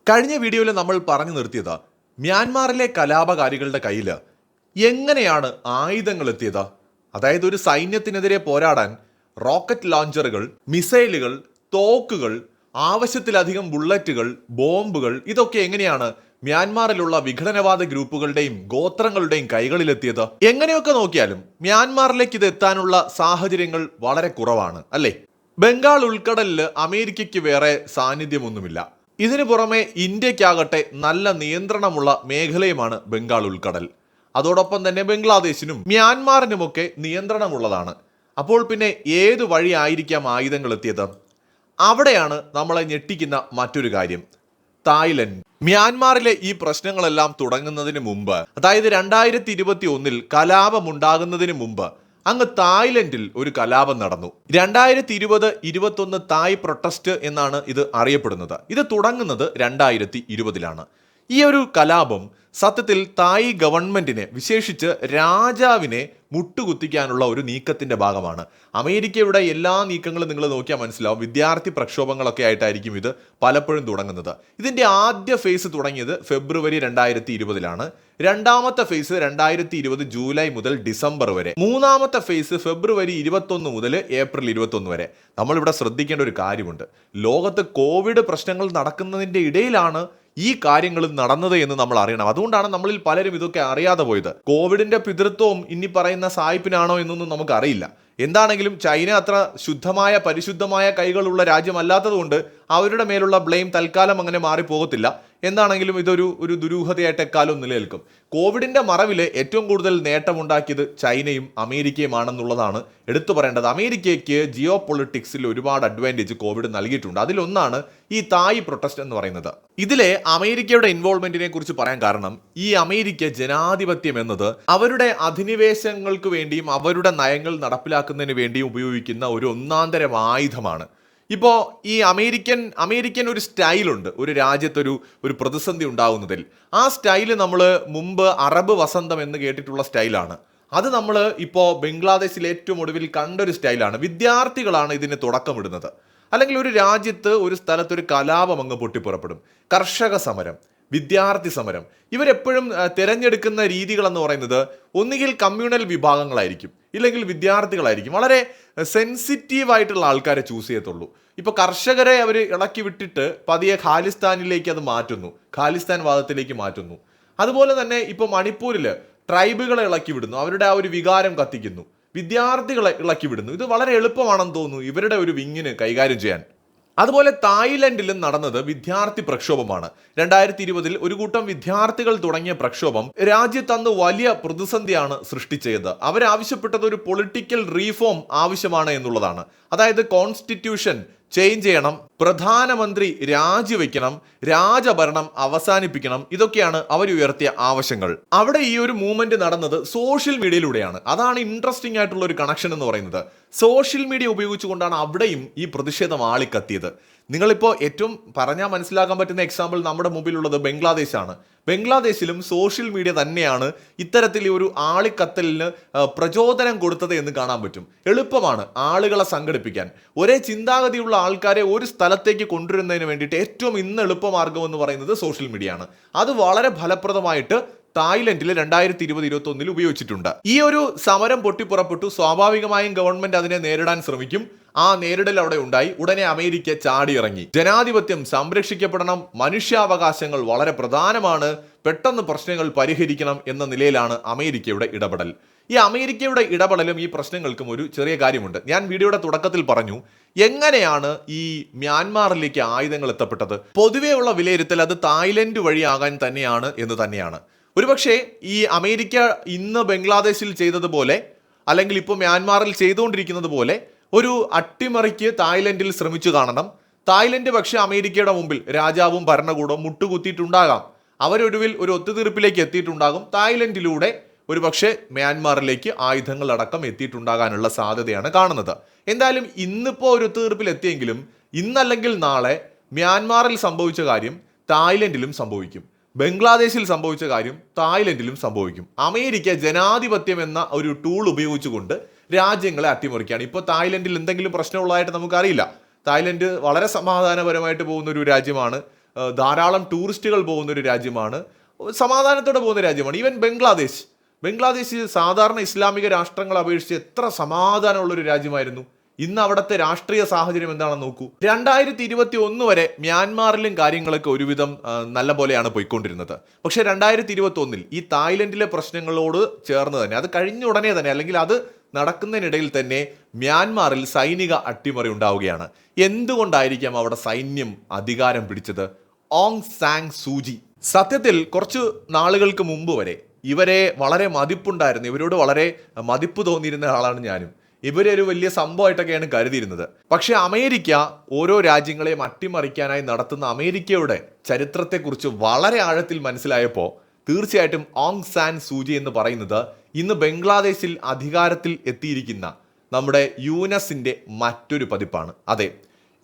കഴിഞ്ഞ വീഡിയോയിൽ നമ്മൾ പറഞ്ഞു നിർത്തിയത് മ്യാൻമാറിലെ കലാപകാരികളുടെ കയ്യിൽ എങ്ങനെയാണ് ആയുധങ്ങൾ എത്തിയത്. അതായത് ഒരു സൈന്യത്തിനെതിരെ പോരാടാൻ റോക്കറ്റ് ലോഞ്ചറുകൾ, മിസൈലുകൾ, തോക്കുകൾ, ആവശ്യത്തിലധികം ബുള്ളറ്റുകൾ, ബോംബുകൾ ഇതൊക്കെ എങ്ങനെയാണ് മ്യാൻമാറിലുള്ള വിഘടനവാദ ഗ്രൂപ്പുകളുടെയും ഗോത്രങ്ങളുടെയും കൈകളിലെത്തിയത്. എങ്ങനെയൊക്കെ നോക്കിയാലും മ്യാൻമാറിലേക്ക് ഇത് എത്താനുള്ള സാഹചര്യങ്ങൾ വളരെ കുറവാണ് അല്ലേ. ബംഗാൾ ഉൾക്കടലിൽ അമേരിക്കയ്ക്ക് വേറെ സാന്നിധ്യമൊന്നുമില്ല. ഇതിനു പുറമെ ഇന്ത്യക്കാകട്ടെ നല്ല നിയന്ത്രണമുള്ള മേഖലയുമാണ് ബംഗാൾ ഉൾക്കടൽ. അതോടൊപ്പം തന്നെ ബംഗ്ലാദേശിനും മ്യാൻമാറിനുമൊക്കെ നിയന്ത്രണമുള്ളതാണ്. അപ്പോൾ പിന്നെ ഏതു വഴി ആയിരിക്കാം ആയുധങ്ങൾ എത്തിയത്? അവിടെയാണ് നമ്മളെ ഞെട്ടിക്കുന്ന മറ്റൊരു കാര്യം. തായ്ലൻഡ്. മ്യാൻമാറിലെ ഈ പ്രശ്നങ്ങളെല്ലാം തുടങ്ങുന്നതിന് മുമ്പ്, അതായത് 2021 കലാപമുണ്ടാകുന്നതിന് മുമ്പ് അങ്ങ് തായ്ലൻഡിൽ ഒരു കലാപം നടന്നു. 2020-21 തായ് പ്രൊട്ടസ്റ്റ് എന്നാണ് ഇത് അറിയപ്പെടുന്നത്. ഇത് തുടങ്ങുന്നത് 2020-ലാണ്. ഈ ഒരു കലാപം സത്യത്തിൽ തായ് ഗവൺമെന്റിനെ, വിശേഷിച്ച് രാജാവിനെ മുട്ടുകുത്തിക്കാനുള്ള ഒരു നീക്കത്തിന്റെ ഭാഗമാണ്. അമേരിക്കയുടെ എല്ലാ നീക്കങ്ങളും നിങ്ങൾ നോക്കിയാൽ മനസ്സിലാവും. വിദ്യാർത്ഥി പ്രക്ഷോഭങ്ങളൊക്കെ ആയിട്ടായിരിക്കും ഇത് പലപ്പോഴും തുടങ്ങുന്നത്. ഇതിന്റെ ആദ്യ ഫേസ് തുടങ്ങിയത് ഫെബ്രുവരി 2020-ലാണ്. രണ്ടാമത്തെ ഫേസ് 2020 ജൂലൈ മുതൽ ഡിസംബർ വരെ. മൂന്നാമത്തെ ഫേസ് ഫെബ്രുവരി 21 മുതൽ ഏപ്രിൽ 21 വരെ. നമ്മളിവിടെ ശ്രദ്ധിക്കേണ്ട ഒരു കാര്യമുണ്ട്. ലോകത്ത് കോവിഡ് പ്രശ്നങ്ങൾ നടക്കുന്നതിന്റെ ഇടയിലാണ് ഈ കാര്യങ്ങൾ നടന്നത് എന്ന് നമ്മൾ അറിയണം. അതുകൊണ്ടാണ് നമ്മളിൽ പലരും ഇതൊക്കെ അറിയാതെ പോയത്. കോവിഡിന്റെ പിതൃത്വവും ഇനി പറയുന്ന സായിപ്പിനാണോ എന്നൊന്നും നമുക്ക് അറിയില്ല. എന്താണെങ്കിലും ചൈന അത്ര ശുദ്ധമായ പരിശുദ്ധമായ കൈകളുള്ള രാജ്യമല്ലാത്തത് കൊണ്ട് അവരുടെ മേലുള്ള ബ്ലെയിം തൽക്കാലം അങ്ങനെ മാറിപ്പോകത്തില്ല. എന്താണെങ്കിലും ഇതൊരു ദുരൂഹതയായിട്ട് എക്കാലം നിലനിൽക്കും. കോവിഡിന്റെ മറവിൽ ഏറ്റവും കൂടുതൽ നേട്ടമുണ്ടാക്കിയത് ചൈനയും അമേരിക്കയുമാണെന്നുള്ളതാണ് എടുത്തു പറയേണ്ടത്. അമേരിക്കയ്ക്ക് ജിയോ പൊളിറ്റിക്സിൽ ഒരുപാട് അഡ്വാൻറ്റേജ് കോവിഡ് നൽകിയിട്ടുണ്ട്. അതിലൊന്നാണ് ഈ തായ് പ്രൊട്ടസ്റ്റ് എന്ന് പറയുന്നത്. ഇതിലെ അമേരിക്കയുടെ ഇൻവോൾവ്മെന്റിനെ കുറിച്ച് പറയാൻ കാരണം, ഈ അമേരിക്ക ജനാധിപത്യം എന്നത് അവരുടെ അധിനിവേശങ്ങൾക്ക് വേണ്ടിയും അവരുടെ നയങ്ങൾ നടപ്പിലാക്കുന്നതിന് വേണ്ടിയും ഉപയോഗിക്കുന്ന ഒരു ഒന്നാന്തരം ആയുധമാണ്. ഇപ്പോൾ ഈ അമേരിക്കൻ ഒരു സ്റ്റൈലുണ്ട്. ഒരു രാജ്യത്തൊരു പ്രതിസന്ധി ഉണ്ടാകുന്നതിൽ ആ സ്റ്റൈല് നമ്മൾ മുമ്പ് അറബ് വസന്തം എന്ന് കേട്ടിട്ടുള്ള സ്റ്റൈലാണ്. അത് നമ്മൾ ഇപ്പോൾ ബംഗ്ലാദേശിൽ ഏറ്റവും ഒടുവിൽ കണ്ടൊരു സ്റ്റൈലാണ്. വിദ്യാർത്ഥികളാണ് ഇതിന് തുടക്കമിടുന്നത്. അല്ലെങ്കിൽ ഒരു രാജ്യത്ത് ഒരു സ്ഥലത്തൊരു കലാപം അങ്ങ് പൊട്ടിപ്പുറപ്പെടും. കർഷക സമരം, വിദ്യാർത്ഥി സമരം, ഇവരെപ്പോഴും തിരഞ്ഞെടുക്കുന്ന രീതികൾ എന്ന് പറയുന്നത് ഒന്നുകിൽ കമ്മ്യൂണൽ വിഭാഗങ്ങളായിരിക്കും, ഇല്ലെങ്കിൽ വിദ്യാർത്ഥികളായിരിക്കും. വളരെ സെൻസിറ്റീവ് ആയിട്ടുള്ള ആൾക്കാരെ ചൂസ് ചെയ്യത്തുള്ളൂ. ഇപ്പോൾ കർഷകരെ അവർ ഇളക്കി വിട്ടിട്ട് പതിയെ ഖാലിസ്ഥാനിലേക്ക് അത് മാറ്റുന്നു, ഖാലിസ്ഥാൻ വാദത്തിലേക്ക് മാറ്റുന്നു. അതുപോലെ തന്നെ ഇപ്പോൾ മണിപ്പൂരിൽ ട്രൈബുകളെ ഇളക്കി വിടുന്നു, അവരുടെ ആ ഒരു വികാരം കത്തിക്കുന്നു. വിദ്യാർത്ഥികളെ ഇളക്കി വിടുന്നു. ഇത് വളരെ എളുപ്പമാണെന്ന് തോന്നുന്നു ഇവരുടെ ഒരു വിങ്ങിന് കൈകാര്യം ചെയ്യാൻ. അതുപോലെ തായ്ലൻഡിലും നടന്നത് വിദ്യാർത്ഥി പ്രക്ഷോഭമാണ്. 2020 ഒരു കൂട്ടം വിദ്യാർത്ഥികൾ തുടങ്ങിയ പ്രക്ഷോഭം രാജ്യത്തന്ന് വലിയ പ്രതിസന്ധിയാണ് സൃഷ്ടിച്ചത്. അവരാവശ്യപ്പെട്ടത് ഒരു പൊളിറ്റിക്കൽ റീഫോം ആവശ്യമാണ് എന്നുള്ളതാണ്. അതായത് കോൺസ്റ്റിറ്റ്യൂഷൻ ചേഞ്ച് ചെയ്യണം, പ്രധാനമന്ത്രി രാജിവെക്കണം, രാജഭരണം അവസാനിപ്പിക്കണം. ഇതൊക്കെയാണ് അവരുയർത്തിയ ആവശ്യങ്ങൾ. അവിടെ ഈ ഒരു മൂവ്മെന്റ് നടന്നത് സോഷ്യൽ മീഡിയയിലൂടെയാണ്. അതാണ് ഇൻട്രസ്റ്റിംഗ് ആയിട്ടുള്ള ഒരു കണക്ഷൻ എന്ന് പറയുന്നത്. സോഷ്യൽ മീഡിയ ഉപയോഗിച്ചുകൊണ്ടാണ് അവിടെയും ഈ പ്രതിഷേധം ആളിക്കത്തിയത്. നിങ്ങളിപ്പോൾ ഏറ്റവും പറഞ്ഞാൽ മനസ്സിലാക്കാൻ പറ്റുന്ന എക്സാമ്പിൾ നമ്മുടെ മുമ്പിലുള്ളത് ബംഗ്ലാദേശാണ്. ബംഗ്ലാദേശിലും സോഷ്യൽ മീഡിയ തന്നെയാണ് ഇത്തരത്തിൽ ഒരു ആളിക്കത്തലിന് പ്രചോദനം കൊടുത്തത് എന്ന് കാണാൻ പറ്റും. എളുപ്പമാണ് ആളുകളെ സംഘടിപ്പിക്കാൻ. ഒരേ ചിന്താഗതിയുള്ള ആൾക്കാരെ ഒരു സ്ഥലത്തേക്ക് കൊണ്ടുവരുന്നതിന് വേണ്ടിയിട്ട് ഏറ്റവും ഇന്ന് എളുപ്പമാർഗം എന്ന് പറയുന്നത് സോഷ്യൽ മീഡിയ ആണ്. അത് വളരെ ഫലപ്രദമായിട്ട് തായ്ലൻഡിൽ 2020-21 ഉപയോഗിച്ചിട്ടുണ്ട്. ഈ ഒരു സമരം പൊട്ടിപ്പുറപ്പെട്ടു. സ്വാഭാവികമായും ഗവൺമെന്റ് അതിനെ നേരിടാൻ ശ്രമിക്കും. ആ നേരിടൽ അവിടെ ഉണ്ടായി. ഉടനെ അമേരിക്ക ചാടിയിറങ്ങി. ജനാധിപത്യം സംരക്ഷിക്കപ്പെടണം, മനുഷ്യാവകാശങ്ങൾ വളരെ പ്രധാനമാണ്, പെട്ടെന്ന് പ്രശ്നങ്ങൾ പരിഹരിക്കണം എന്ന നിലയിലാണ് അമേരിക്കയുടെ ഇടപെടൽ. ഈ അമേരിക്കയുടെ ഇടപെടലും ഈ പ്രശ്നങ്ങൾക്കും ഒരു ചെറിയ കാര്യമുണ്ട്. ഞാൻ വീഡിയോയുടെ തുടക്കത്തിൽ പറഞ്ഞു എങ്ങനെയാണ് ഈ മ്യാൻമാറിലേക്ക് ആയുധങ്ങൾ എത്തപ്പെട്ടത്. പൊതുവെയുള്ള വിലയിരുത്തൽ അത് തായ്ലൻഡ് വഴിയാകാൻ തന്നെയാണ് എന്ന് തന്നെയാണ്. ഒരുപക്ഷെ ഈ അമേരിക്ക ഇന്ന് ബംഗ്ലാദേശിൽ ചെയ്തതുപോലെ, അല്ലെങ്കിൽ ഇപ്പോൾ മ്യാൻമാറിൽ ചെയ്തുകൊണ്ടിരിക്കുന്നത് പോലെ ഒരു അട്ടിമറിക്ക് തായ്ലൻഡിൽ ശ്രമിച്ചു കാണണം. തായ്ലൻഡ് പക്ഷേ അമേരിക്കയുടെ മുമ്പിൽ രാജാവും ഭരണകൂടവും മുട്ടുകുത്തിയിട്ടുണ്ടാകാം. അവരൊടുവിൽ ഒരു ഒത്തുതീർപ്പിലേക്ക് എത്തിയിട്ടുണ്ടാകും. തായ്ലൻഡിലൂടെ ഒരുപക്ഷെ മ്യാൻമാറിലേക്ക് ആയുധങ്ങൾ അടക്കം എത്തിയിട്ടുണ്ടാകാനുള്ള സാധ്യതയാണ് കാണുന്നത്. എന്തായാലും ഇന്നിപ്പോൾ ഒരു ഒത്തുതീർപ്പിൽ എത്തിയെങ്കിലും ഇന്നല്ലെങ്കിൽ നാളെ മ്യാൻമാറിൽ സംഭവിച്ച കാര്യം തായ്ലൻഡിലും സംഭവിക്കും. ബംഗ്ലാദേശിൽ സംഭവിച്ച കാര്യം തായ്ലൻഡിലും സംഭവിക്കും. അമേരിക്ക ജനാധിപത്യം എന്ന ഒരു ടൂൾ ഉപയോഗിച്ചുകൊണ്ട് രാജ്യങ്ങളെ അട്ടിമറിക്കുകയാണ്. ഇപ്പോൾ തായ്ലൻഡിൽ എന്തെങ്കിലും പ്രശ്നമുള്ളതായിട്ട് നമുക്കറിയില്ല. തായ്ലൻഡ് വളരെ സമാധാനപരമായിട്ട് പോകുന്ന ഒരു രാജ്യമാണ്. ധാരാളം ടൂറിസ്റ്റുകൾ പോകുന്ന ഒരു രാജ്യമാണ്, സമാധാനത്തോടെ പോകുന്ന രാജ്യമാണ്. ഈവൻ ബംഗ്ലാദേശ് സാധാരണ ഇസ്ലാമിക രാഷ്ട്രങ്ങളെ അപേക്ഷിച്ച് എത്ര സമാധാനമുള്ളൊരു രാജ്യമായിരുന്നു. ഇന്ന് അവിടുത്തെ രാഷ്ട്രീയ സാഹചര്യം എന്താണെന്ന് നോക്കൂ. 2021 വരെ മ്യാൻമാറിലും കാര്യങ്ങളൊക്കെ ഒരുവിധം നല്ല പോലെയാണ് പോയിക്കൊണ്ടിരുന്നത്. പക്ഷെ 2021 ഈ തായ്ലൻഡിലെ പ്രശ്നങ്ങളോട് ചേർന്ന് തന്നെ, അത് കഴിഞ്ഞ ഉടനെ തന്നെ, അല്ലെങ്കിൽ അത് നടക്കുന്നതിനിടയിൽ തന്നെ മ്യാൻമാറിൽ സൈനിക അട്ടിമറി ഉണ്ടാവുകയാണ്. എന്തുകൊണ്ടായിരിക്കാം അവിടെ സൈന്യം അധികാരം പിടിച്ചത്? ഓങ് സാങ് സൂചി. സത്യത്തിൽ കുറച്ച് നാളുകൾക്ക് മുമ്പ് വരെ ഇവരെ വളരെ മതിപ്പുണ്ടായിരുന്നു, ഇവരോട് വളരെ മതിപ്പ് തോന്നിയിരുന്ന ആളാണ് ഞാനും. ഇവരൊരു വലിയ സംഭവമായിട്ടൊക്കെയാണ് കരുതിയിരുന്നത്. പക്ഷെ അമേരിക്ക ഓരോ രാജ്യങ്ങളെയും അട്ടിമറിക്കാനായി നടത്തുന്ന അമേരിക്കയുടെ ചരിത്രത്തെക്കുറിച്ച് വളരെ ആഴത്തിൽ മനസ്സിലായപ്പോൾ തീർച്ചയായിട്ടും ഓങ് സാൻ സൂചി എന്ന് പറയുന്നത് ഇന്ന് ബംഗ്ലാദേശിൽ അധികാരത്തിൽ എത്തിയിരിക്കുന്ന നമ്മുടെ യൂനസിന്റെ മറ്റൊരു പതിപ്പാണ്. അതെ,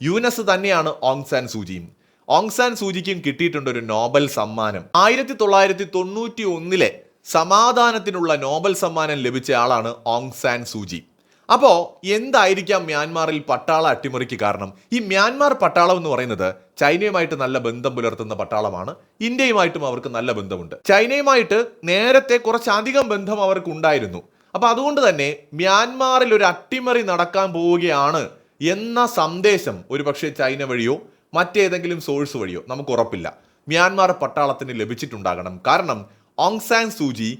യൂനസ് തന്നെയാണ് ഓങ് സാൻ സൂചിയും. ഓങ് സാൻ സൂചിക്കും കിട്ടിയിട്ടുണ്ട് ഒരു നോബൽ സമ്മാനം. 1991 സമാധാനത്തിനുള്ള നോബൽ സമ്മാനം ലഭിച്ച ആളാണ് ഓങ് സാൻ സൂചി. അപ്പോൾ എന്തായിരിക്കാം മ്യാൻമാറിൽ പട്ടാള അട്ടിമറിക്ക് കാരണം? ഈ മ്യാൻമാർ പട്ടാളം എന്ന് പറയുന്നത് ചൈനയുമായിട്ട് നല്ല ബന്ധം പുലർത്തുന്ന പട്ടാളമാണ്. ഇന്ത്യയുമായിട്ടും അവർക്ക് നല്ല ബന്ധമുണ്ട്. ചൈനയുമായിട്ട് നേരത്തെ കുറച്ചധികം ബന്ധം അവർക്ക് ഉണ്ടായിരുന്നു. അപ്പൊ അതുകൊണ്ട് തന്നെ മ്യാൻമാറിൽ ഒരു അട്ടിമറി നടക്കാൻ പോവുകയാണ് എന്ന സന്ദേശം ഒരുപക്ഷെ ചൈന വഴിയോ മറ്റേതെങ്കിലും സോഴ്സ് വഴിയോ നമുക്ക് ഉറപ്പില്ല, മ്യാൻമാർ പട്ടാളത്തിന് ലഭിച്ചിട്ടുണ്ടാകണം. കാരണം ഓങ് സാൻ സൂചി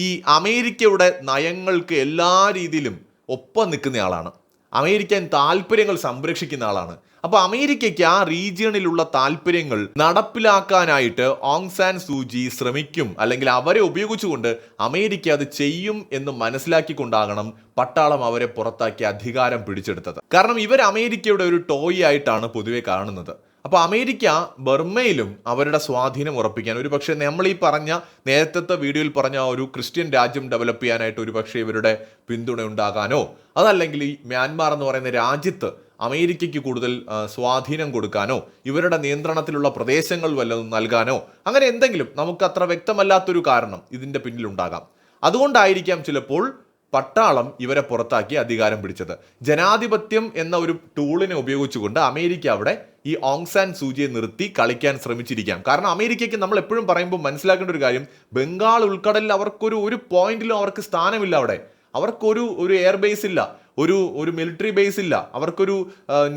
ഈ അമേരിക്കയുടെ നയങ്ങൾക്ക് എല്ലാ രീതിയിലും ഒപ്പം നിൽക്കുന്ന ആളാണ്. അമേരിക്കൻ താല്പര്യങ്ങൾ സംരക്ഷിക്കുന്ന ആളാണ്. അപ്പോൾ അമേരിക്കയ്ക്ക് ആ റീജിയണിലുള്ള താല്പര്യങ്ങൾ നടപ്പിലാക്കാനായിട്ട് ഓങ് സാൻ സൂചി ശ്രമിക്കും, അല്ലെങ്കിൽ അവരെ ഉപയോഗിച്ചുകൊണ്ട് അമേരിക്ക അത് ചെയ്യും എന്ന് മനസ്സിലാക്കിക്കൊണ്ടാകണം പട്ടാളം അവരെ പുറത്താക്കി അധികാരം പിടിച്ചെടുത്തത്. കാരണം ഇവർ അമേരിക്കയുടെ ഒരു ടോയ് ആയിട്ടാണ് പൊതുവെ കാണുന്നത്. അപ്പോൾ അമേരിക്ക ബർമയിലും അവരുടെ സ്വാധീനം ഉറപ്പിക്കാൻ, ഒരു പക്ഷേ നമ്മൾ ഈ പറഞ്ഞ നേരത്തെ വീഡിയോയിൽ പറഞ്ഞ ഒരു ക്രിസ്ത്യൻ രാജ്യം ഡെവലപ്പ് ചെയ്യാനായിട്ട് ഒരു പക്ഷേ ഇവരുടെ പിന്തുണ ഉണ്ടാകാനോ, അതല്ലെങ്കിൽ ഈ മ്യാൻമാർ എന്ന് പറയുന്ന രാജ്യത്ത് അമേരിക്കയ്ക്ക് കൂടുതൽ സ്വാധീനം കൊടുക്കാനോ, ഇവരുടെ നിയന്ത്രണത്തിലുള്ള പ്രദേശങ്ങൾ വല്ലതും നൽകാനോ, അങ്ങനെ എന്തെങ്കിലും നമുക്ക് അത്ര വ്യക്തമല്ലാത്തൊരു കാരണം ഇതിൻ്റെ പിന്നിലുണ്ടാകാം. അതുകൊണ്ടായിരിക്കാം ചിലപ്പോൾ പട്ടാളം ഇവരെ പുറത്താക്കി അധികാരം പിടിച്ചത്. ജനാധിപത്യം എന്ന ഒരു ടൂളിനെ ഉപയോഗിച്ചുകൊണ്ട് അമേരിക്ക അവിടെ ഈ ഓങ് സാൻ സൂചിയെ നിർത്തി കളിക്കാൻ ശ്രമിച്ചിരിക്കാം. കാരണം അമേരിക്കയ്ക്ക് നമ്മൾ എപ്പോഴും പറയുമ്പോൾ മനസ്സിലാക്കേണ്ട ഒരു കാര്യം, ബംഗാൾ ഉൾക്കടലിൽ അവർക്കൊരു പോയിന്റിലും അവർക്ക് സ്ഥാനമില്ല. അവിടെ അവർക്കൊരു എയർ ബേസ് ഇല്ല, ഒരു മിലിറ്ററി ബേസ് ഇല്ല, അവർക്കൊരു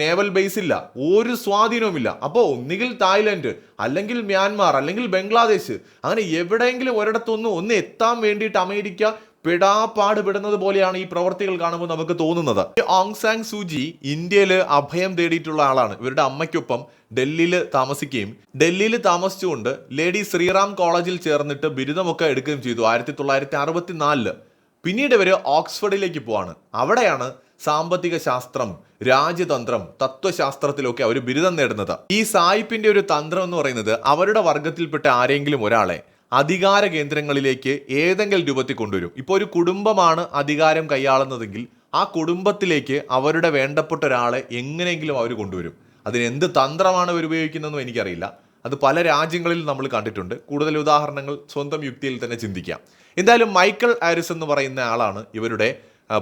നേവൽ ബേസ് ഇല്ല, ഒരു സ്വാധീനവുമില്ല. അപ്പോൾ ഒന്നുകിൽ തായ്ലൻഡ്, അല്ലെങ്കിൽ മ്യാൻമാർ, അല്ലെങ്കിൽ ബംഗ്ലാദേശ്, അങ്ങനെ എവിടെയെങ്കിലും ഒന്ന് എത്താൻ വേണ്ടിയിട്ട് അമേരിക്ക പെടാപ്പാടുപെടുന്നത് പോലെയാണ് ഈ പ്രവർത്തികൾ കാണുമ്പോൾ നമുക്ക് തോന്നുന്നത്. ഓങ് സാങ് സൂചി ഇന്ത്യയിൽ അഭയം തേടിയിട്ടുള്ള ആളാണ്. ഇവരുടെ അമ്മയ്ക്കൊപ്പം ഡൽഹിയിൽ താമസിക്കുകയും ഡൽഹിയിൽ താമസിച്ചുകൊണ്ട് ലേഡി ശ്രീറാം കോളേജിൽ ചേർന്നിട്ട് ബിരുദമൊക്കെ എടുക്കുകയും ചെയ്തു 1964. പിന്നീട് ഇവർ ഓക്സ്ഫോർഡിലേക്ക് പോവാണ്. അവിടെയാണ് സാമ്പത്തിക ശാസ്ത്രം, രാജ്യതന്ത്രം, തത്വശാസ്ത്രത്തിലൊക്കെ അവർ ബിരുദം നേടുന്നത്. ഈ സായിപ്പിന്റെ ഒരു തന്ത്രം എന്ന് പറയുന്നത് അവരുടെ വർഗത്തിൽപ്പെട്ട ആരെങ്കിലും ഒരാളെ അധികാര കേന്ദ്രങ്ങളിലേക്ക് ഏതെങ്കിലും രൂപത്തിൽ കൊണ്ടുവരും. ഇപ്പോൾ ഒരു കുടുംബമാണ് അധികാരം കൈയാളുന്നതെങ്കിൽ ആ കുടുംബത്തിലേക്ക് അവരുടെ വേണ്ടപ്പെട്ട ഒരാളെ എങ്ങനെയെങ്കിലും അവർ കൊണ്ടുവരും. അതിന് എന്ത് തന്ത്രമാണ് അവർ ഉപയോഗിക്കുന്നതെന്നും എനിക്കറിയില്ല. അത് പല രാജ്യങ്ങളിൽ നമ്മൾ കണ്ടിട്ടുണ്ട്. കൂടുതൽ ഉദാഹരണങ്ങൾ സ്വന്തം യുക്തിയിൽ തന്നെ ചിന്തിക്കാം. എന്തായാലും മൈക്കൽ ആരിസ് എന്ന് പറയുന്ന ആളാണ് ഇവരുടെ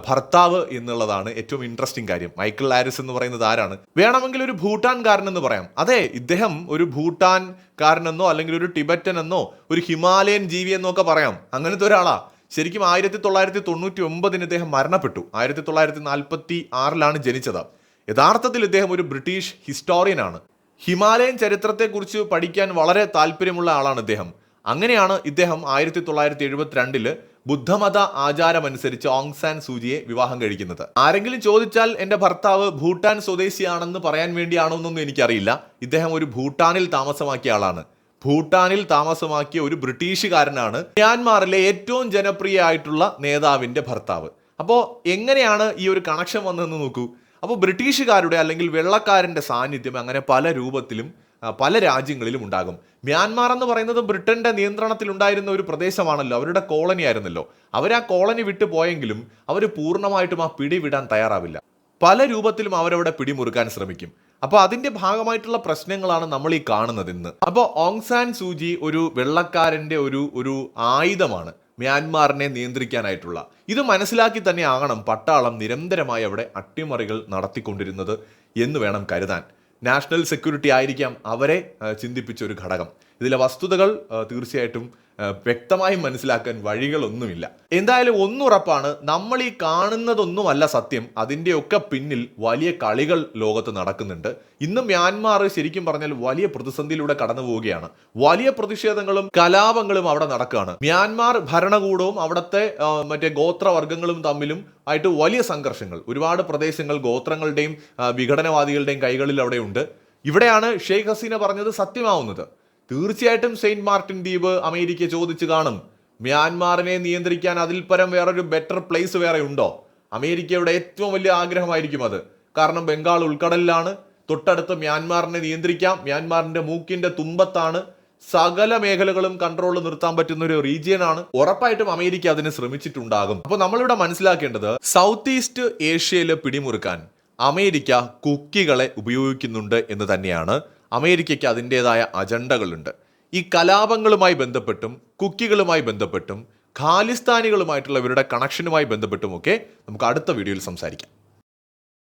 ഭർത്താവ് എന്നുള്ളതാണ് ഏറ്റവും ഇൻട്രസ്റ്റിംഗ് കാര്യം. മൈക്കൽ ആരിസ് എന്ന് പറയുന്നത് ആരാണ്? വേണമെങ്കിൽ ഒരു ഭൂട്ടാൻകാരൻ എന്ന് പറയാം. അതെ, ഇദ്ദേഹം ഒരു ഭൂട്ടാൻകാരനെന്നോ അല്ലെങ്കിൽ ഒരു ടിബറ്റൻ എന്നോ ഒരു ഹിമാലയൻ ജീവി എന്നോ ഒക്കെ പറയാം. അങ്ങനത്തെ ഒരാളാ. ശരിക്കും 1999 ഇദ്ദേഹം മരണപ്പെട്ടു. 1946 ജനിച്ചത്. യഥാർത്ഥത്തിൽ ഇദ്ദേഹം ഒരു ബ്രിട്ടീഷ് ഹിസ്റ്റോറിയനാണ്. ഹിമാലയൻ ചരിത്രത്തെക്കുറിച്ച് പഠിക്കാൻ വളരെ താല്പര്യമുള്ള ആളാണ് ഇദ്ദേഹം. അങ്ങനെയാണ് ഇദ്ദേഹം 1972 ബുദ്ധമത ആചാരമനുസരിച്ച് ഓങ് സാൻ സൂചിയെ വിവാഹം കഴിക്കുന്നത്. ആരെങ്കിലും ചോദിച്ചാൽ എൻ്റെ ഭർത്താവ് ഭൂട്ടാൻ സ്വദേശിയാണെന്ന് പറയാൻ വേണ്ടിയാണോ എന്നൊന്നും എനിക്കറിയില്ല. ഇദ്ദേഹം ഒരു ഭൂട്ടാനിൽ താമസമാക്കിയ ആളാണ്. ഭൂട്ടാനിൽ താമസമാക്കിയ ഒരു ബ്രിട്ടീഷുകാരനാണ് മ്യാൻമാറിലെ ഏറ്റവും ജനപ്രിയ ആയിട്ടുള്ള നേതാവിൻ്റെ ഭർത്താവ്. അപ്പോൾ എങ്ങനെയാണ് ഈ ഒരു കണക്ഷൻ വന്നതെന്ന് നോക്കൂ. അപ്പോൾ ബ്രിട്ടീഷുകാരുടെ അല്ലെങ്കിൽ വെള്ളക്കാരൻ്റെ സാന്നിധ്യം അങ്ങനെ പല രൂപത്തിലും പല രാജ്യങ്ങളിലും ഉണ്ടാകും. മ്യാൻമാർ എന്ന് പറയുന്നത് ബ്രിട്ടന്റെ നിയന്ത്രണത്തിലുണ്ടായിരുന്ന ഒരു പ്രദേശമാണല്ലോ, അവരുടെ കോളനി ആയിരുന്നല്ലോ. അവർ ആ കോളനി വിട്ടു പോയെങ്കിലും അവർ പൂർണ്ണമായിട്ടും ആ പിടി വിടാൻ തയ്യാറാവില്ല. പല രൂപത്തിലും അവരവിടെ പിടിമുറുക്കാൻ ശ്രമിക്കും. അപ്പോൾ അതിന്റെ ഭാഗമായിട്ടുള്ള പ്രശ്നങ്ങളാണ് നമ്മൾ ഈ കാണുന്നത് ഇന്ന്. അപ്പോൾ ഓങ് സാൻ സൂചി ഒരു വെള്ളക്കാരന്റെ ഒരു ആയുധമാണ് മ്യാൻമാറിനെ നിയന്ത്രിക്കാനായിട്ടുള്ള. ഇത് മനസ്സിലാക്കി തന്നെ ആകണം പട്ടാളം നിരന്തരമായി അവിടെ അട്ടിമറികൾ നടത്തിക്കൊണ്ടിരുന്നത് എന്ന് വേണം കരുതാൻ. നാഷണൽ സെക്യൂരിറ്റി ആയിരിക്കാം അവരെ ചിന്തിപ്പിച്ച ഒരു ഘടകം. ഇതിലെ വസ്തുതകൾ തീർച്ചയായിട്ടും വ്യക്തമായും മനസ്സിലാക്കാൻ വഴികളൊന്നുമില്ല. എന്തായാലും ഒന്നുറപ്പാണ്, നമ്മൾ ഈ കാണുന്നതൊന്നുമല്ല സത്യം. അതിൻ്റെയൊക്കെ പിന്നിൽ വലിയ കളികൾ ലോകത്ത് നടക്കുന്നുണ്ട്. ഇന്ന് മ്യാൻമാർ ശരിക്കും പറഞ്ഞാൽ വലിയ പ്രതിസന്ധിയിലൂടെ കടന്നു പോവുകയാണ്. വലിയ പ്രതിഷേധങ്ങളും കലാപങ്ങളും അവിടെ നടക്കുകയാണ്. മ്യാൻമാർ ഭരണകൂടവും അവിടുത്തെ മറ്റേ ഗോത്രവർഗ്ഗങ്ങളും തമ്മിലും ആയിട്ട് വലിയ സംഘർഷങ്ങൾ. ഒരുപാട് പ്രദേശങ്ങൾ ഗോത്രങ്ങളുടെയും വിഘടനവാദികളുടെയും കൈകളിൽ അവിടെയുണ്ട്. ഇവിടെയാണ് ഷെയ്ഖ് ഹസീന പറഞ്ഞത് സത്യമാവുന്നത്. തീർച്ചയായിട്ടും സെയിന്റ് മാർട്ടിൻ ദ്വീപ് അമേരിക്ക ചോദിച്ചു കാണും. മ്യാൻമാറിനെ നിയന്ത്രിക്കാൻ അതിൽ പരം വേറൊരു ബെറ്റർ പ്ലേസ് വേറെ ഉണ്ടോ? അമേരിക്കയുടെ ഏറ്റവും വലിയ ആഗ്രഹമായിരിക്കും അത്. കാരണം ബംഗാൾ ഉൾക്കടലിലാണ്, തൊട്ടടുത്ത് മ്യാൻമാറിനെ നിയന്ത്രിക്കാം. മ്യാൻമാറിന്റെ മൂക്കിന്റെ തുമ്പത്താണ്, സകല മേഖലകളും കൺട്രോൾ നിർത്താൻ പറ്റുന്ന ഒരു റീജിയനാണ്. ഉറപ്പായിട്ടും അമേരിക്ക അതിന് ശ്രമിച്ചിട്ടുണ്ടാകും. അപ്പോൾ നമ്മളിവിടെ മനസ്സിലാക്കേണ്ടത് സൗത്ത് ഈസ്റ്റ് ഏഷ്യയിൽ പിടിമുറുക്കാൻ അമേരിക്ക കുക്കികളെ ഉപയോഗിക്കുന്നുണ്ട് എന്ന് തന്നെയാണ്. അമേരിക്കയ്ക്ക് അതിൻ്റെതായ അജണ്ടകളുണ്ട്. ഈ കലാപങ്ങളുമായി ബന്ധപ്പെട്ടും കുക്കികളുമായി ബന്ധപ്പെട്ടും ഖാലിസ്ഥാനികളുമായിട്ടുള്ള ഇവരുടെ കണക്ഷനുമായി ബന്ധപ്പെട്ടുമൊക്കെ നമുക്ക് അടുത്ത വീഡിയോയിൽ സംസാരിക്കാം.